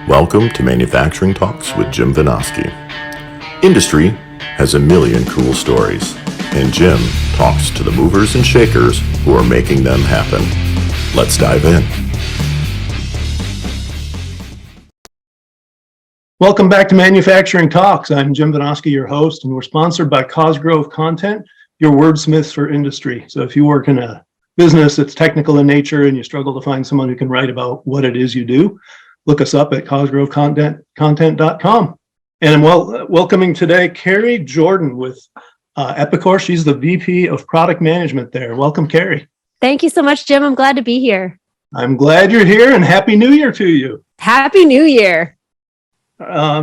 Welcome to Manufacturing Talks with Jim Vinosky. Industry has a million cool stories, and Jim talks to the movers and shakers who are making them happen. Let's dive in. Welcome back to Manufacturing Talks. I'm Jim Vinosky, your host, and we're sponsored by Cosgrove Content, your wordsmiths for industry. So if you work in a business that's technical in nature and you struggle to find someone who can write about what it is you do, look us up at cosgrovecontent.com. And I'm welcoming today Kerrie Jordan with Epicor. She's the VP of Product Management there. Welcome, Kerrie. Thank you so much, Jim. I'm glad to be here. I'm glad you're here, and Happy New Year to you. Happy New Year.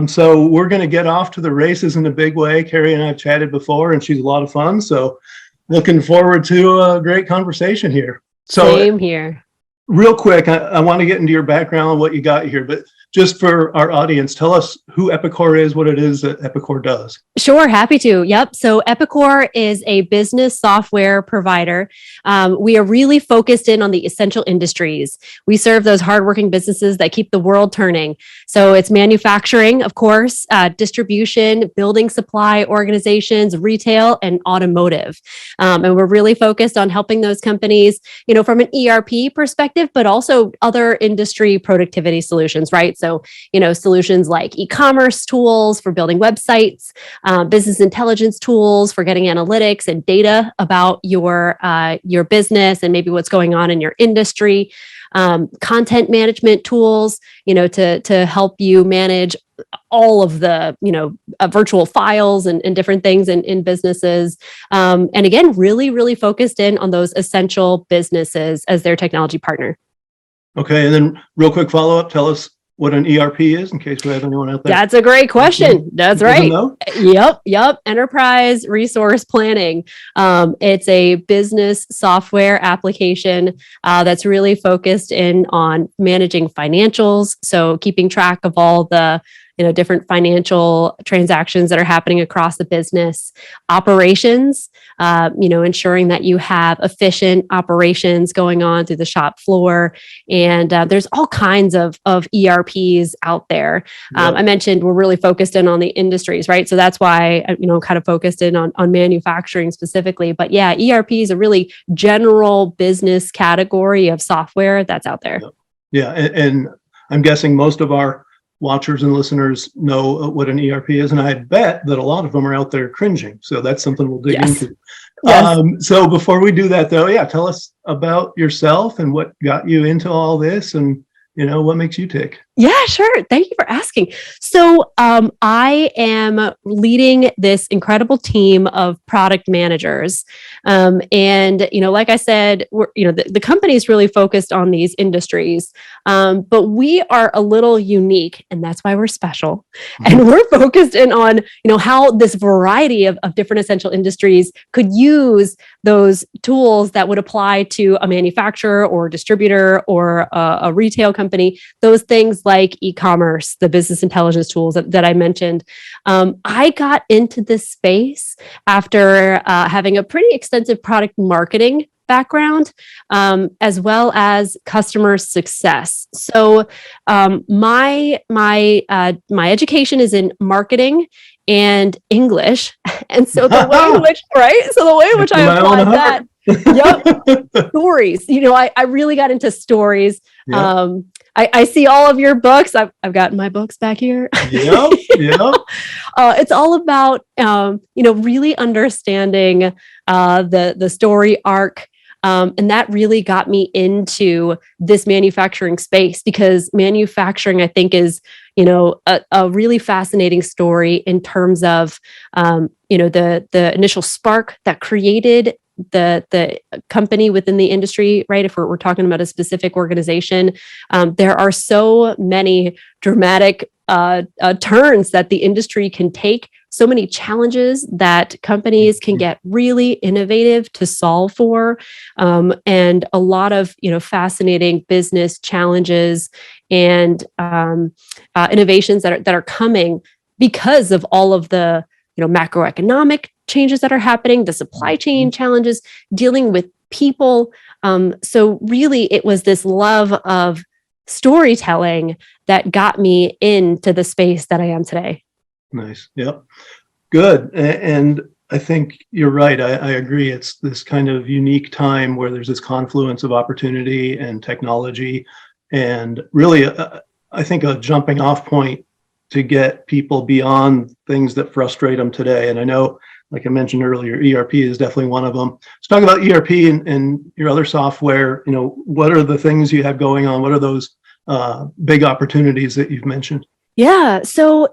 So we're going to get off to the races in a big way. Kerrie and I have chatted before, and she's a lot of fun. So looking forward to a great conversation here. So, same here. Real quick, I want to get into your background, what you got here, but just for our audience, tell us who Epicor is, what it is that Epicor does. Sure, happy to. Yep. So Epicor is a business software provider. We are really focused in on the essential industries. We serve those hardworking businesses that keep the world turning. So it's manufacturing, of course, distribution, building supply organizations, retail, and automotive. And we're really focused on helping those companies, from an ERP perspective, but also other industry productivity solutions, right? So, solutions like e-commerce tools for building websites, business intelligence tools for getting analytics and data about your business and maybe what's going on in your industry, content management tools, to help you manage all of the, virtual files and different things in businesses. And again, really, really focused in on those essential businesses as their technology partner. Okay. And then real quick follow-up, tell us what an ERP is in case we have anyone out there. That's a great question. That's right. Yep. Enterprise resource planning. It's a business software application that's really focused in on managing financials. So keeping track of all the different financial transactions that are happening across the business, operations, ensuring that you have efficient operations going on through the shop floor. And there's all kinds of ERPs out there. I mentioned we're really focused in on the industries, right? So that's why, kind of focused in on manufacturing specifically. But yeah, ERP is a really general business category of software that's out there. Yeah. And I'm guessing most of our watchers and listeners know what an ERP is, and I bet that a lot of them are out there cringing. So that's something we'll dig into. Yes. So before we do that, though, tell us about yourself and what got you into all this, and what makes you tick. Yeah, sure. Thank you for asking. So I am leading this incredible team of product managers. And, like I said, we're, the company is really focused on these industries, but we are a little unique, and that's why we're special. And we're focused in on, how this variety of different essential industries could use those tools that would apply to a manufacturer or distributor or a retail company, those things like e-commerce, the business intelligence tools that I mentioned. I got into this space after having a pretty extensive product marketing background, as well as customer success. So my education is in marketing and English, and so the way in which I applied that. Yep. Stories. I really got into stories. Yep. I see all of your books. I've got my books back here. Yep. It's all about, really understanding the story arc. And that really got me into this manufacturing space, because manufacturing, I think, is, a really fascinating story in terms of, the initial spark that created the company within the industry, right? If we're talking about a specific organization, there are so many dramatic turns that the industry can take, so many challenges that companies can get really innovative to solve for, and a lot of fascinating business challenges and innovations that are coming because of all of the macroeconomic changes that are happening, the supply chain challenges, dealing with people. So really, it was this love of storytelling that got me into the space that I am today. Nice. Yep. Good. And I think you're right. I agree. It's this kind of unique time where there's this confluence of opportunity and technology, and really, I think a jumping off point to get people beyond things that frustrate them today. And I know, like I mentioned earlier, ERP is definitely one of them. Let's talk about ERP and your other software. What are the things you have going on? What are those big opportunities that you've mentioned? Yeah. So,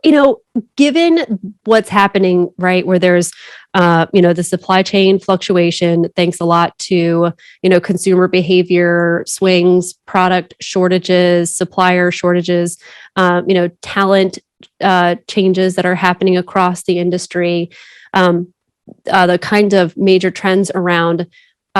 given what's happening, right, where there's, the supply chain fluctuation, thanks a lot to, consumer behavior swings, product shortages, supplier shortages, talent changes that are happening across the industry, the kind of major trends around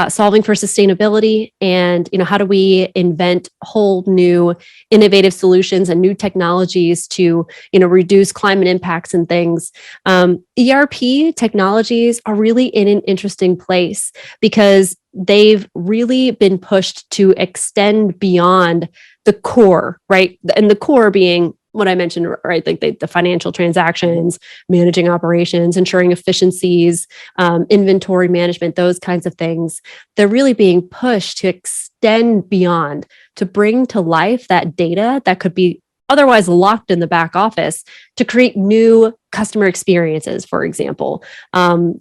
solving for sustainability, and how do we invent whole new innovative solutions and new technologies to reduce climate impacts and things. ERP technologies are really in an interesting place because they've really been pushed to extend beyond the core, right? And the core being what I mentioned, right? Like the financial transactions, managing operations, ensuring efficiencies, inventory management, those kinds of things. They're really being pushed to extend beyond, to bring to life that data that could be otherwise locked in the back office, to create new customer experiences, for example,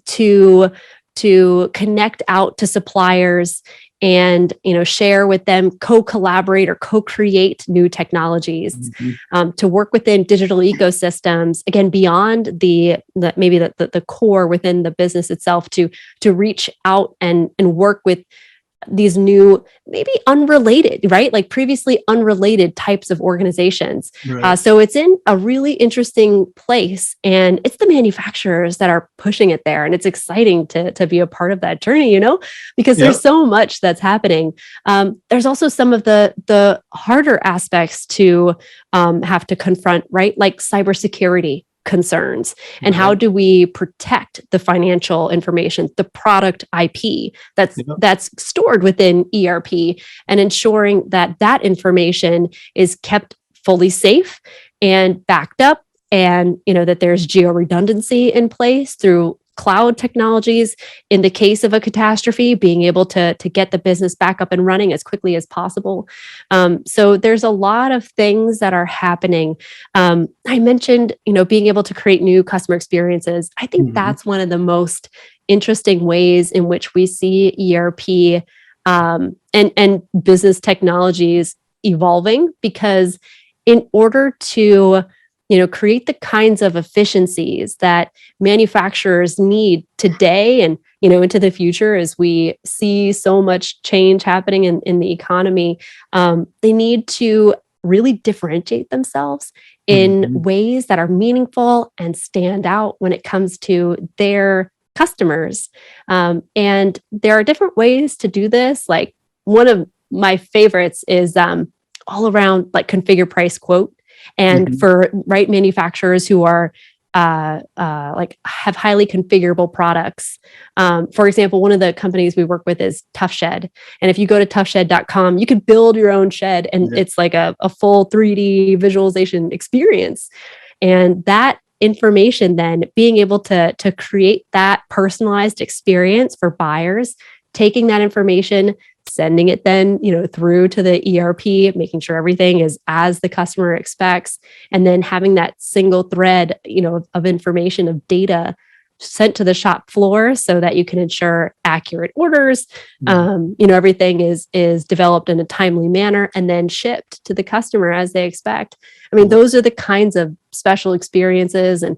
to connect out to suppliers and share with them, co-collaborate or co-create new technologies, to work within digital ecosystems, again beyond the core within the business itself, to reach out and work with these new, maybe unrelated, right? Like previously unrelated types of organizations. Right. So it's in a really interesting place, and it's the manufacturers that are pushing it there. And it's exciting to be a part of that journey, because there's so much that's happening. There's also some of the harder aspects to have to confront, right? Like cybersecurity concerns, and how do we protect the financial information, the product IP that's stored within ERP, and ensuring that that information is kept fully safe and backed up, and that there's geo redundancy in place through cloud technologies. In the case of a catastrophe, being able to get the business back up and running as quickly as possible. So there's a lot of things that are happening. I mentioned, being able to create new customer experiences. I think that's one of the most interesting ways in which we see ERP and business technologies evolving, because in order to create the kinds of efficiencies that manufacturers need today and, into the future, as we see so much change happening in the economy, they need to really differentiate themselves in ways that are meaningful and stand out when it comes to their customers. And there are different ways to do this. Like, one of my favorites is all around like configure, price, quote. And for manufacturers who are have highly configurable products. For example, one of the companies we work with is Tough Shed. And if you go to toughshed.com, you can build your own shed, and it's like a full 3D visualization experience. And that information, then being able to create that personalized experience for buyers, taking that information, sending it then, through to the ERP, making sure everything is as the customer expects, and then having that single thread, of information, of data sent to the shop floor so that you can ensure accurate orders. Everything is developed in a timely manner and then shipped to the customer as they expect. I mean, those are the kinds of special experiences and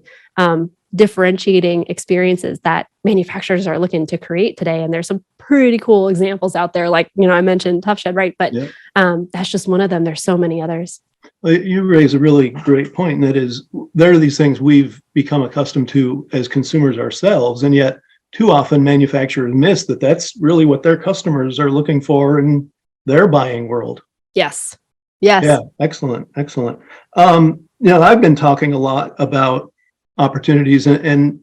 differentiating experiences that manufacturers are looking to create today. And there's some pretty cool examples out there. Like, I mentioned Tough Shed, right? But that's just one of them. There's so many others. Well, you raise a really great point, and that is, there are these things we've become accustomed to as consumers ourselves, and yet too often manufacturers miss that that's really what their customers are looking for in their buying world. Yes. Yeah, excellent. I've been talking a lot about opportunities, and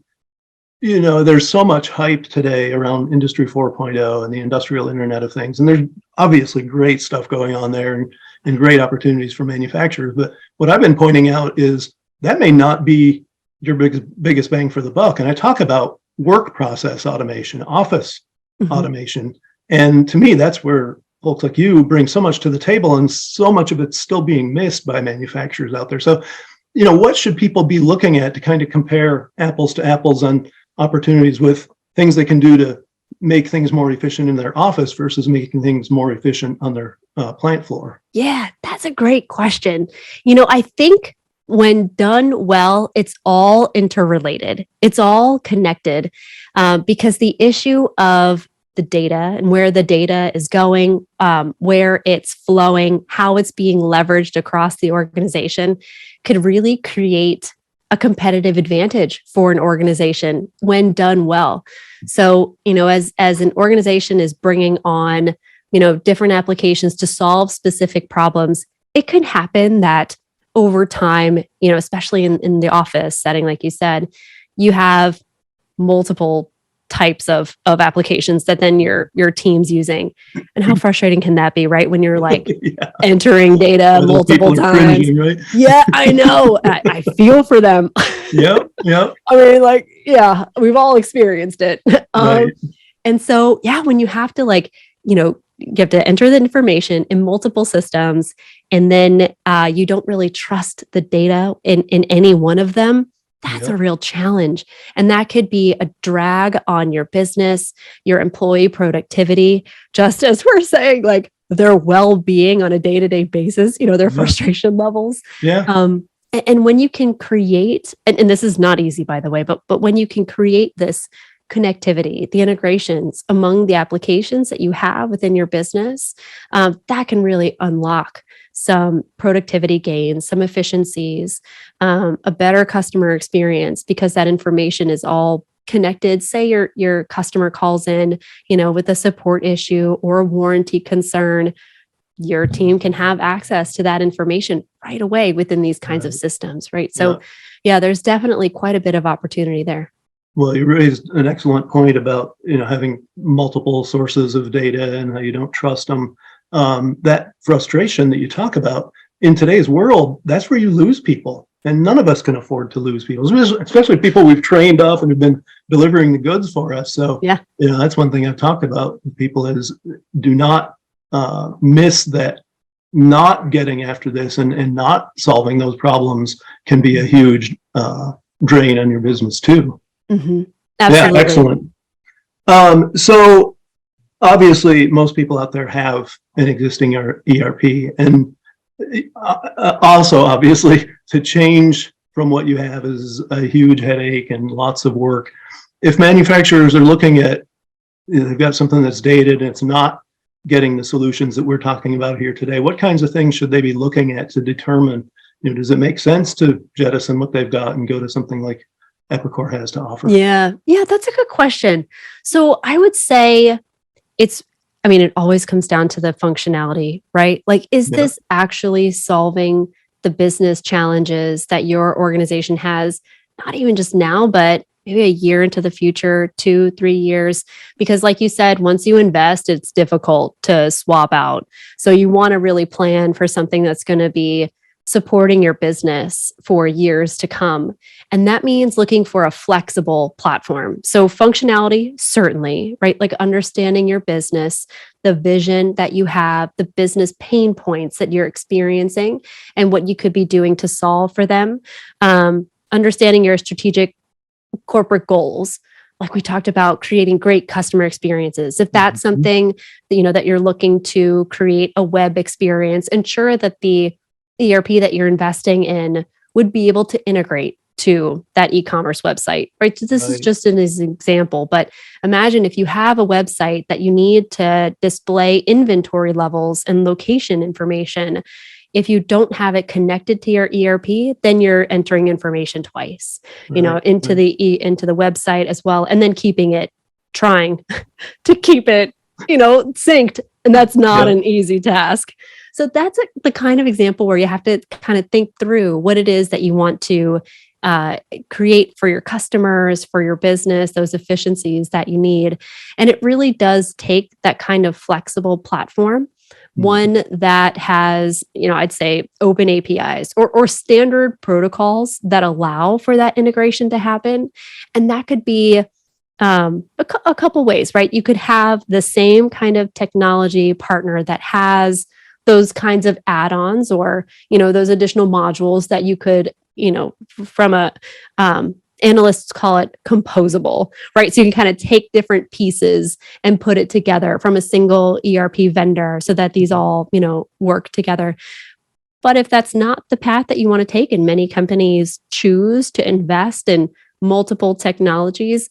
there's so much hype today around Industry 4.0 and the industrial Internet of Things, and there's obviously great stuff going on there. And and great opportunities for manufacturers. But what I've been pointing out is that may not be your biggest bang for the buck. And I talk about work process automation, office automation. And to me, that's where folks like you bring so much to the table, and so much of it's still being missed by manufacturers out there. So, what should people be looking at to kind of compare apples to apples on opportunities with things they can do to make things more efficient in their office versus making things more efficient on their plant floor? Yeah, that's a great question. I think when done well, it's all interrelated. It's all connected, because the issue of the data and where the data is going, where it's flowing, how it's being leveraged across the organization could really create a competitive advantage for an organization when done well. So, as an organization is bringing on, different applications to solve specific problems, it can happen that over time, especially in the office setting, like you said, you have multiple types of applications that then your team's using. And how frustrating can that be, right? When you're like entering data multiple times. Cringing, right? Yeah, I know. I feel for them. Yep. I mean, we've all experienced it. Right. And so, when you have to you have to enter the information in multiple systems, and then you don't really trust the data in any one of them. That's a real challenge. And that could be a drag on your business, your employee productivity, just as we're saying, their well-being on a day-to-day basis, their frustration levels. Yeah. And when you can create, and this is not easy, by the way, but when you can create this connectivity, the integrations among the applications that you have within your business, that can really unlock some productivity gains, some efficiencies, a better customer experience, because that information is all connected. Say your customer calls in, with a support issue or a warranty concern, your team can have access to that information right away within these kinds of systems, right? So, there's definitely quite a bit of opportunity there. Well, you raised an excellent point about, having multiple sources of data and how you don't trust them. That frustration that you talk about in today's world, that's where you lose people. And none of us can afford to lose people, especially people we've trained up and have been delivering the goods for us. So, that's one thing I've talked about with people is do not miss that. Not getting after this and not solving those problems can be a huge drain on your business too. Mm-hmm. Absolutely. Yeah, excellent. So obviously most people out there have an existing ERP, and also obviously to change from what you have is a huge headache and lots of work. If manufacturers are looking at, they've got something that's dated and it's not getting the solutions that we're talking about here today, what kinds of things should they be looking at to determine, does it make sense to jettison what they've got and go to something like Epicor has to offer? Yeah, that's a good question. So I would say it always comes down to the functionality, right? Is this actually solving the business challenges that your organization has, not even just now, but maybe a year into the future, 2-3 years? Because like you said, once you invest, it's difficult to swap out. So you want to really plan for something that's going to be supporting your business for years to come. And that means looking for a flexible platform. So functionality, certainly, right? Understanding your business, the vision that you have, the business pain points that you're experiencing, and what you could be doing to solve for them. Understanding your strategic corporate goals. Like we talked about, creating great customer experiences. If that's something that you're looking to create a web experience, ensure that the ERP that you're investing in would be able to integrate to that e-commerce website, right? So this is just an example, but imagine if you have a website that you need to display inventory levels and location information. If you don't have it connected to your ERP, then you're entering information twice, into the website as well, and then trying to keep it, synced. And that's not an easy task. So that's the kind of example where you have to kind of think through what it is that you want to create for your customers, for your business, those efficiencies that you need. And it really does take that kind of flexible platform one that has, I'd say open APIs or standard protocols that allow for that integration to happen. And that could be a couple ways, right? You could have the same kind of technology partner that has those kinds of add-ons or, those additional modules that you could, from a, analysts call it composable, right? So you can kind of take different pieces and put it together from a single ERP vendor so that these all, work together. But if that's not the path that you want to take, and many companies choose to invest in multiple technologies,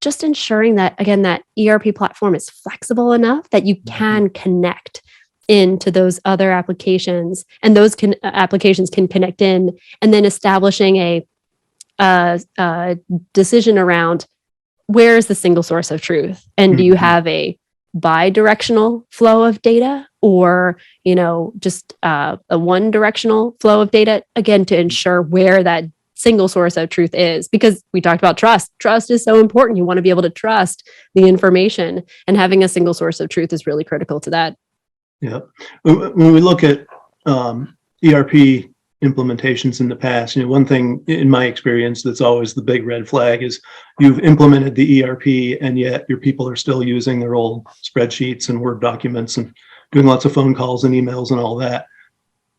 just ensuring that, again, that ERP platform is flexible enough that you can connect into those other applications, and those applications can connect in, and then establishing a decision around where is the single source of truth, and do you have a bi-directional flow of data, or just a one-directional flow of data, again, to ensure where that single source of truth is, because we talked about trust. Trust is so important. You want to be able to trust the information, and having a single source of truth is really critical to that. Yeah. When we look at ERP implementations in the past, one thing in my experience that's always the big red flag is you've implemented the ERP and yet your people are still using their old spreadsheets and Word documents and doing lots of phone calls and emails and all that.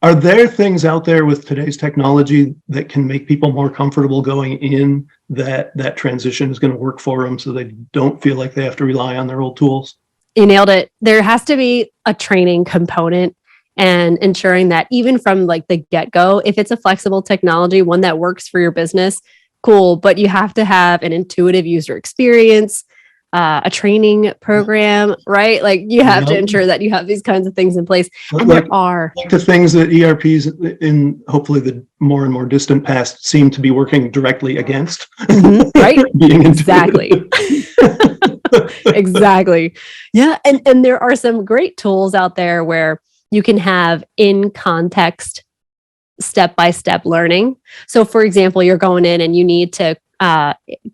Are there things out there with today's technology that can make people more comfortable going in, that transition is going to work for them so they don't feel like they have to rely on their old tools? You nailed it. There has to be a training component, and ensuring that even from like the get-go, if it's a flexible technology, one that works for your business, cool. But you have to have an intuitive user experience, a training program, right? Like you have to ensure that you have these kinds of things in place. And there are the things that ERPs in hopefully the more and more distant past seem to be working directly against. Right? Being exactly. Exactly. Yeah. And there are some great tools out there where you can have in context, step-by-step learning. So for example, you're going in and you need to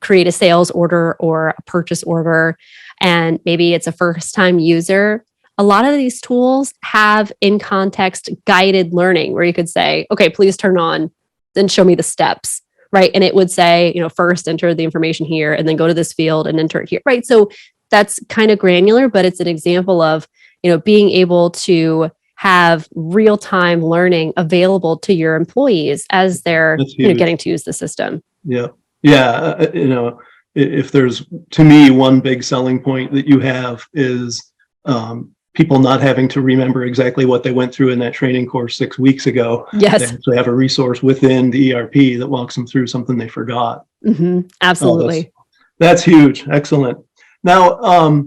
create a sales order or a purchase order, and maybe it's a first-time user. A lot of these tools have in context guided learning where you could say, okay, please turn on, then show me the steps, right? And it would say, first enter the information here and then go to this field and enter it here, right? So that's kind of granular, but it's an example of, being able to have real-time learning available to your employees as they're getting to use the system. Yeah. Yeah. If there's, to me, one big selling point that you have is people not having to remember exactly what they went through in that training course 6 weeks ago. Yes. They actually have a resource within the ERP that walks them through something they forgot. Absolutely. That's huge. Excellent. Now,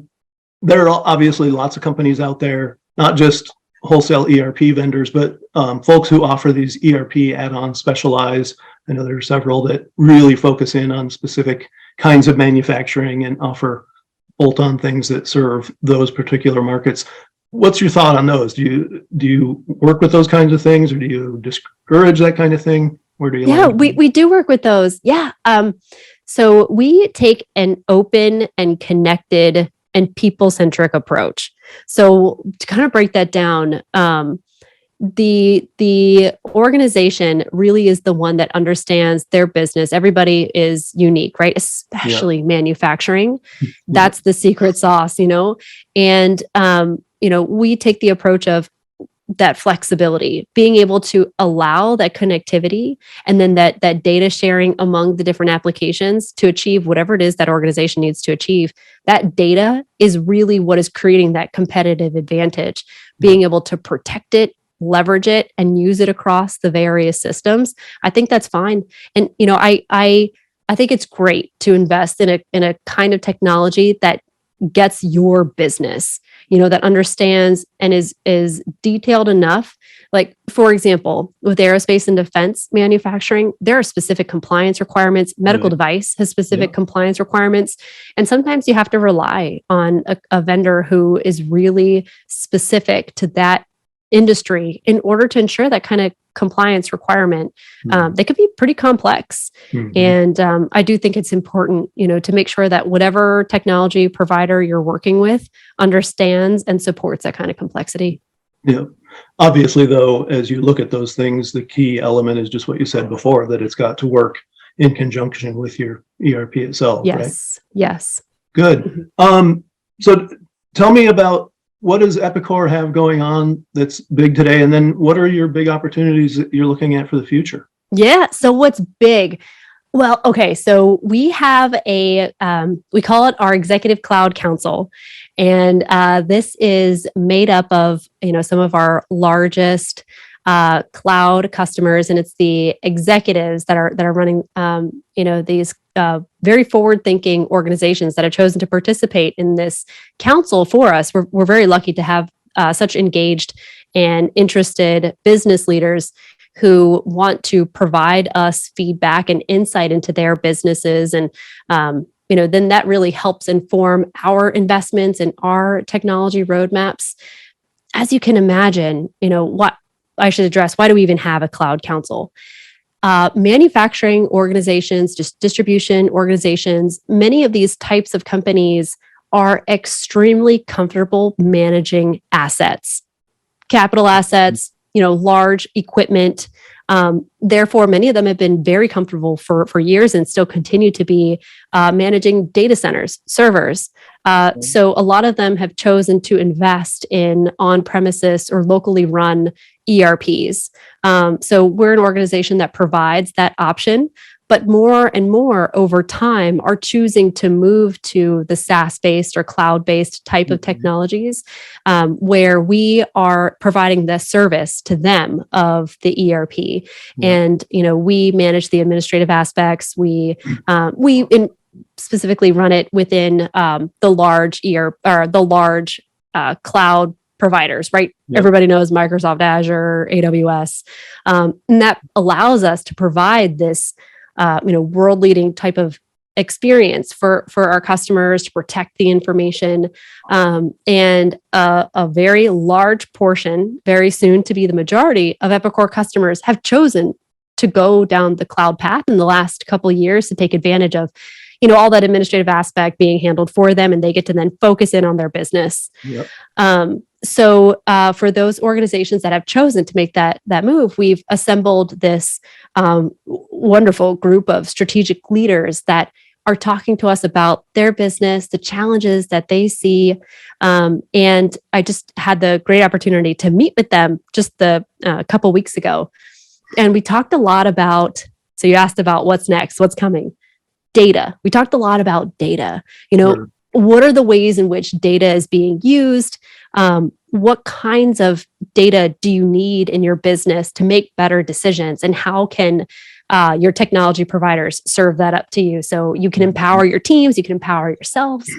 there are obviously lots of companies out there, not just wholesale ERP vendors, but folks who offer these ERP add-ons, specialize. I know there are several that really focus in on specific kinds of manufacturing and offer bolt-on things that serve those particular markets. What's your thought on those? Do you work with those kinds of things, or do you discourage that kind of thing? Where do you? Yeah, we do work with those. Yeah. So we take an open and connected and people-centric approach. So to kind of break that down, the organization really is the one that understands their business. Everybody is unique, right? Especially manufacturing. That's the secret sauce, and we take the approach of that flexibility, being able to allow that connectivity, and then that data sharing among the different applications to achieve whatever it is that organization needs to achieve. That data is really what is creating that competitive advantage, being able to protect it, leverage it, and use it across the various systems. I think that's fine. And, I think it's great to invest in a kind of technology that gets your business, that understands and is detailed enough. Like, for example, with aerospace and defense manufacturing, there are specific compliance requirements. Medical device has specific compliance requirements. And sometimes you have to rely on a vendor who is really specific to that industry in order to ensure that kind of compliance requirement. They could be pretty complex. And I do think it's important, to make sure that whatever technology provider you're working with understands and supports that kind of complexity. Yeah. Obviously, though, as you look at those things, the key element is just what you said before, that it's got to work in conjunction with your ERP itself, right? Yes. Good. So tell me about, what does Epicor have going on that's big today? And then what are your big opportunities that you're looking at for the future? Yeah. So what's big? Well, okay. So we have we call it our Executive Cloud Council. And this is made up of, some of our largest cloud customers, and it's the executives that are running, these very forward-thinking organizations that have chosen to participate in this council for us. We're very lucky to have such engaged and interested business leaders who want to provide us feedback and insight into their businesses. And, then that really helps inform our investments and our technology roadmaps. As you can imagine, what I should address, why do we even have a cloud council? Manufacturing organizations, just distribution organizations, many of these types of companies are extremely comfortable managing assets, capital assets, large equipment. Therefore, many of them have been very comfortable for years and still continue to be managing data centers, servers. So a lot of them have chosen to invest in on-premises or locally run ERPs. So we're an organization that provides that option, but more and more over time are choosing to move to the SaaS-based or cloud-based type of technologies, where we are providing the service to them of the ERP. And, we manage the administrative aspects. We specifically run it within the large ERP or the large cloud providers, right? Yep. Everybody knows Microsoft Azure, AWS. And that allows us to provide this world-leading type of experience for our customers to protect the information. And a very large portion, very soon to be the majority of Epicor customers have chosen to go down the cloud path in the last couple of years to take advantage of, all that administrative aspect being handled for them, and they get to then focus in on their business. Yep. So for those organizations that have chosen to make that move, we've assembled this wonderful group of strategic leaders that are talking to us about their business, the challenges that they see. And I just had the great opportunity to meet with them just a couple weeks ago. And we talked a lot about, so you asked about what's next, what's coming. Data. We talked a lot about data. Sure. What are the ways in which data is being used? What kinds of data do you need in your business to make better decisions? And how can your technology providers serve that up to you? So you can empower your teams, you can empower yourselves.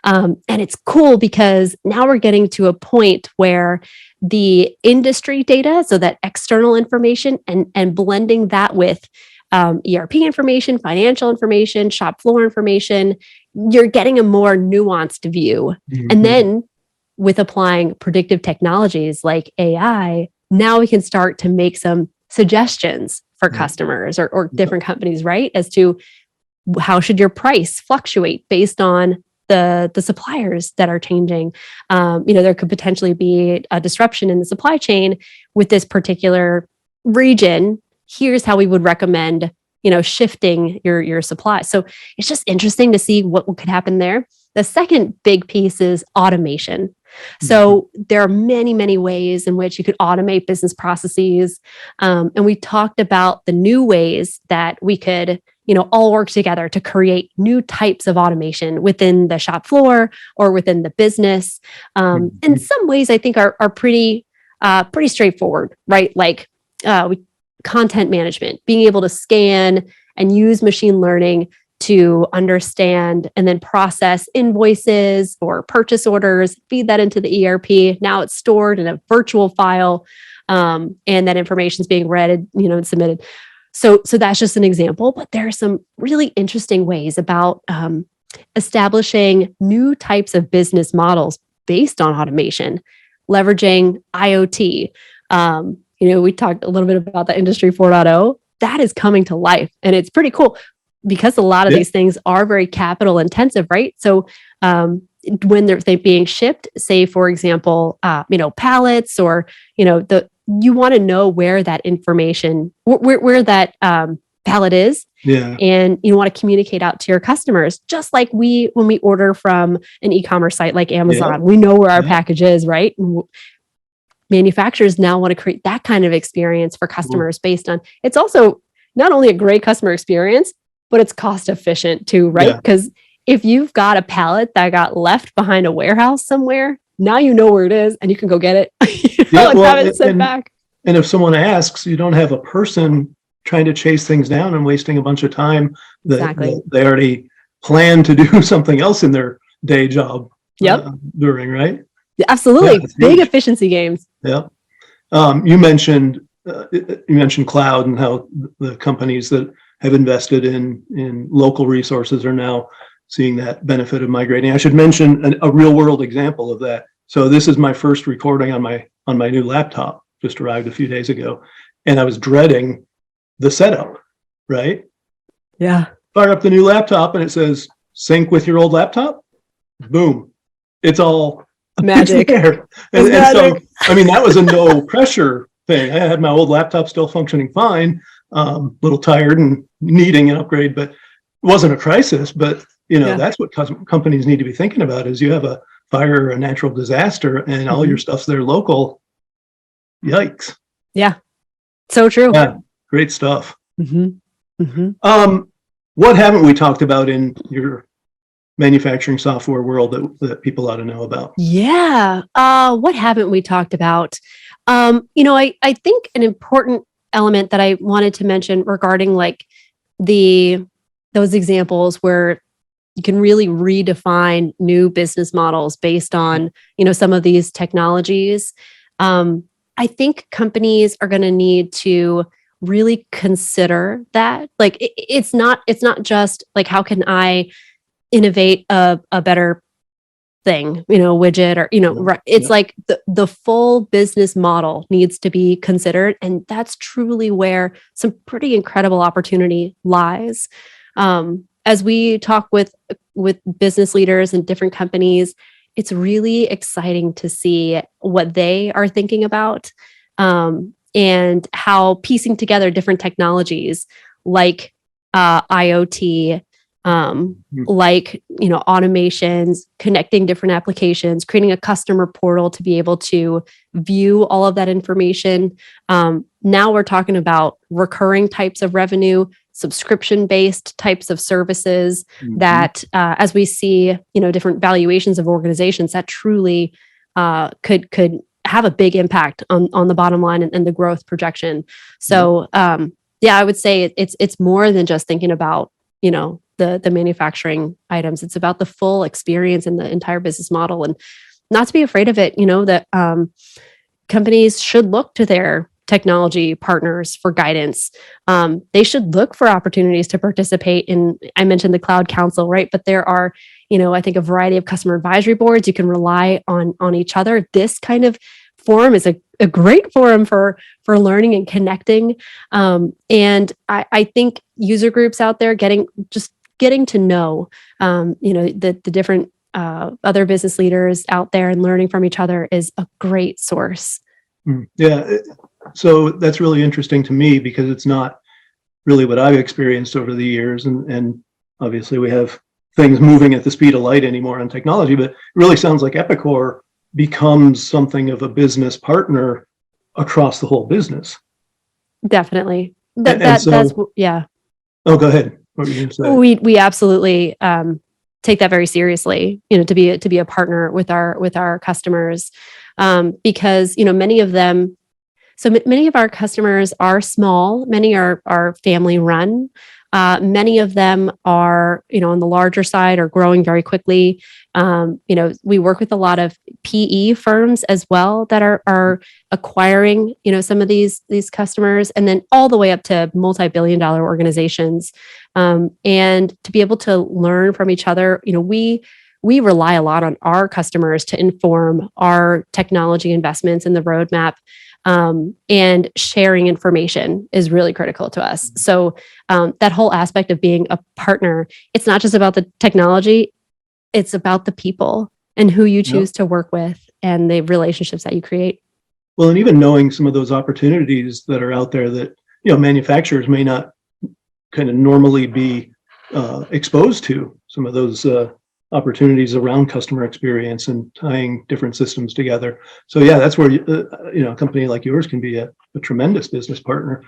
And it's cool because now we're getting to a point where the industry data, so that external information, and blending that with ERP information, financial information, shop floor information, you're getting a more nuanced view. Mm-hmm. And then with applying predictive technologies like AI, now we can start to make some suggestions for customers or different companies, right? As to how should your price fluctuate based on the suppliers that are changing. There could potentially be a disruption in the supply chain with this particular region. Here's how we would recommend, shifting your supply. So it's just interesting to see what could happen there. The second big piece is automation. So there are many, many ways in which you could automate business processes. And we talked about the new ways that we could, all work together to create new types of automation within the shop floor or within the business. In some ways, I think are pretty straightforward, right? Like content management, being able to scan and use machine learning to understand and then process invoices or purchase orders, feed that into the ERP. Now it's stored in a virtual file, and that information is being read, and submitted. So that's just an example, but there are some really interesting ways about establishing new types of business models based on automation, leveraging IoT. We talked a little bit about the Industry 4.0. That is coming to life, and it's pretty cool because a lot of these things are very capital intensive, right? So when they being shipped, say, for example, pallets or, you want to know where that information, where that pallet is. Yeah. And you want to communicate out to your customers, just like when we order from an e-commerce site like Amazon, we know where our package is, right? And manufacturers now want to create that kind of experience for customers based on, it's also not only a great customer experience, but it's cost efficient too, right? Because if you've got a pallet that got left behind a warehouse somewhere, now you know where it is and you can go get it and have it sent back. And if someone asks, you don't have a person trying to chase things down and wasting a bunch of time that they already plan to do something else in their day job during, right? Absolutely. Big efficiency gains. Yeah. You mentioned cloud and how the companies that have invested in local resources are now seeing that benefit of migrating. I should mention a real world example of that. So this is my first recording on my new laptop, just arrived a few days ago, and I was dreading the setup, right? Yeah. Fire up the new laptop and it says sync with your old laptop. Boom. It's all magic. There. And so, I mean, that was a no pressure thing. I had my old laptop still functioning fine, a little tired and needing an upgrade, but it wasn't a crisis. But, that's what companies need to be thinking about is you have a fire or a natural disaster and all your stuff's there local. Yikes. Yeah. So true. Yeah. Great stuff. Mm-hmm. Mm-hmm. What haven't we talked about in your manufacturing software world that people ought to know about? Yeah. What haven't we talked about? I think an important element that I wanted to mention regarding like those examples where you can really redefine new business models based on, some of these technologies. I think companies are going to need to really consider that. Like it's not just like, how can I innovate a better thing, widget or, it's like the full business model needs to be considered. And that's truly where some pretty incredible opportunity lies. As we talk with business leaders and different companies, it's really exciting to see what they are thinking about, and how piecing together different technologies like IoT, like, automations, connecting different applications, creating a customer portal to be able to view all of that information. Now we're talking about recurring types of revenue, subscription-based types of services that, as we see, different valuations of organizations, that truly could have a big impact on the bottom line and the growth projection. So, I would say it's more than just thinking about, the manufacturing items. It's about the full experience and the entire business model, and not to be afraid of it. That companies should look to their technology partners for guidance. They should look for opportunities to participate in, I mentioned the Cloud Council, right? But there are, I think a variety of customer advisory boards. You can rely on each other. This kind of forum is a great forum for learning and connecting. And I think user groups out there getting to know, the different other business leaders out there and learning from each other is a great source. Yeah. So that's really interesting to me because it's not really what I've experienced over the years. And obviously we have things moving at the speed of light anymore on technology, but it really sounds like Epicor becomes something of a business partner across the whole business. Definitely. That's yeah. Oh, go ahead. What were you going to say? We absolutely take that very seriously, to be a partner with our customers, because many of them. So many of our customers are small. Many are family run. Many of them are, on the larger side, are growing very quickly. We work with a lot of PE firms as well that are acquiring, some of these customers, and then all the way up to multi-billion-dollar organizations. And to be able to learn from each other, we rely a lot on our customers to inform our technology investments in the roadmap. And sharing information is really critical to us. So that whole aspect of being a partner, it's not just about the technology, it's about the people. and who you choose to work with and the relationships that you create. Well, and even knowing some of those opportunities that are out there that, manufacturers may not kind of normally be exposed to, some of those opportunities around customer experience and tying different systems together. So yeah, that's where a company like yours can be a tremendous business partner.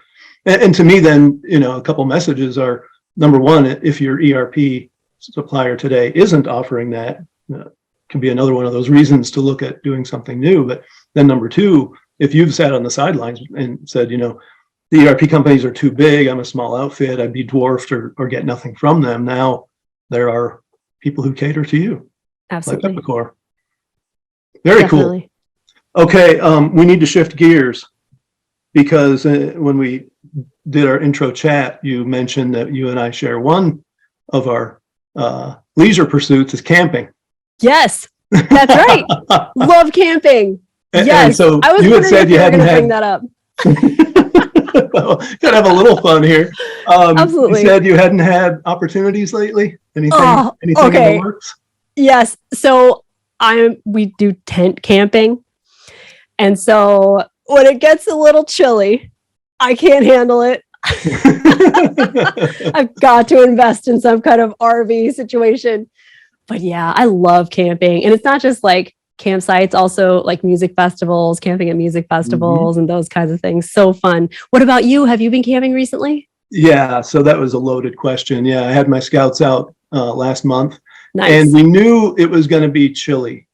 And to me, then a couple messages are: number one, if your ERP supplier today isn't offering that, can be another one of those reasons to look at doing something new. But then number two, if you've sat on the sidelines and said, the ERP companies are too big, I'm a small outfit, I'd be dwarfed or get nothing from them. Now there are people who cater to you. Absolutely. Like Epicor. Very Definitely. Cool. Okay, we need to shift gears because when we did our intro chat, you mentioned that you and I share one of our leisure pursuits is camping. Yes, that's right. Love camping. Yes. And so I was you had said you hadn't bring that up. Well, gotta have a little fun here. Absolutely. You said you hadn't had opportunities lately. Anything okay. in the works? Yes. So we do tent camping, and so when it gets a little chilly, I can't handle it. I've got to invest in some kind of RV situation. But yeah, I love camping, and it's not just like campsites, also like music festivals, camping at music festivals and those kinds of things. So fun. What about you? Have you been camping recently? Yeah, so that was a loaded question. Yeah, I had my scouts out last month. Nice. And we knew it was going to be chilly.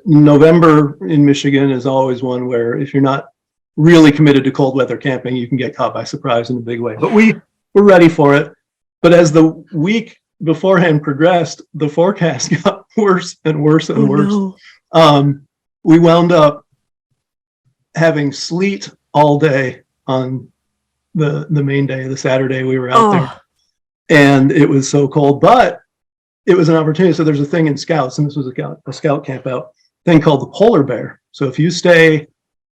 November in Michigan is always one where if you're not really committed to cold weather camping, you can get caught by surprise in a big way. But we were ready for it. But as the week beforehand progressed, the forecast got worse and worse and worse. No. We wound up having sleet all day on the main day, the Saturday we were out there. And it was so cold, but it was an opportunity. So there's a thing in scouts, and this was a scout camp out thing called the polar bear. So if you stay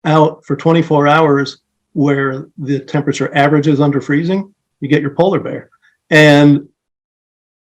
out for 24 hours where the temperature averages under freezing, you get your polar bear. And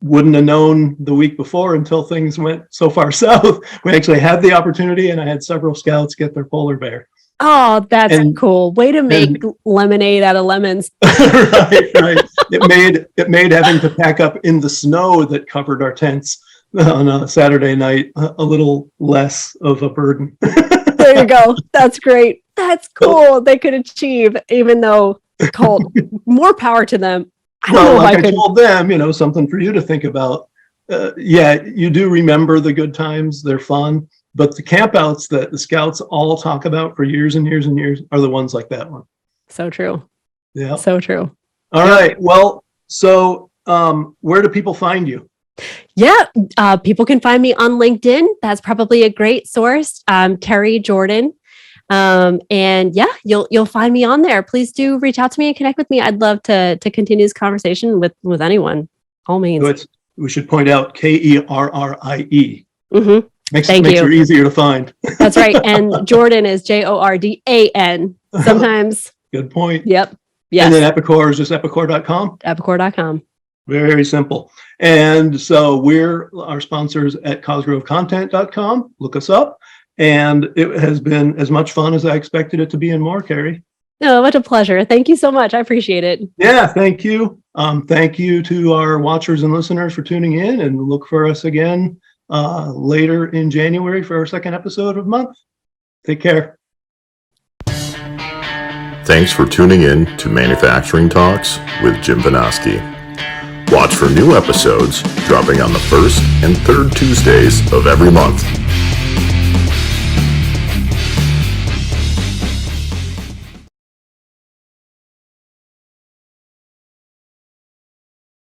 wouldn't have known the week before until things went so far south. We actually had the opportunity, and I had several scouts get their polar bear. Oh, that's cool. Way to make lemonade out of lemons. Right. It made having to pack up in the snow that covered our tents on a Saturday night a little less of a burden. There you go. That's great. That's cool. They could achieve, even though it's cold. More power to them. I told them, something for you to think about. Yeah, you do remember the good times. They're fun. But the campouts that the scouts all talk about for years and years and years are the ones like that one. So true. Yeah. So true. All right. Well, so where do people find you? Yeah, people can find me on LinkedIn. That's probably a great source. Kerrie Jordan. And yeah, you'll find me on there. Please do reach out to me and connect with me. I'd love to continue this conversation with anyone. All means. So we should point out Kerrie. Mm-hmm. Makes her easier to find. That's right. And Jordan is Jordan. Sometimes. Good point. Yep. Yes. And then Epicor is just epicor.com. Epicor.com. Very simple. And so we're our sponsors at cosgrovecontent.com. Look us up. And it has been as much fun as I expected it to be and more, Kerrie. Oh, what a pleasure. Thank you so much. I appreciate it. Yeah, thank you. Thank you to our watchers and listeners for tuning in, and look for us again later in January for our second episode of the month. Take care. Thanks for tuning in to Manufacturing Talks with Jim Vinoski. Watch for new episodes dropping on the first and third Tuesdays of every month.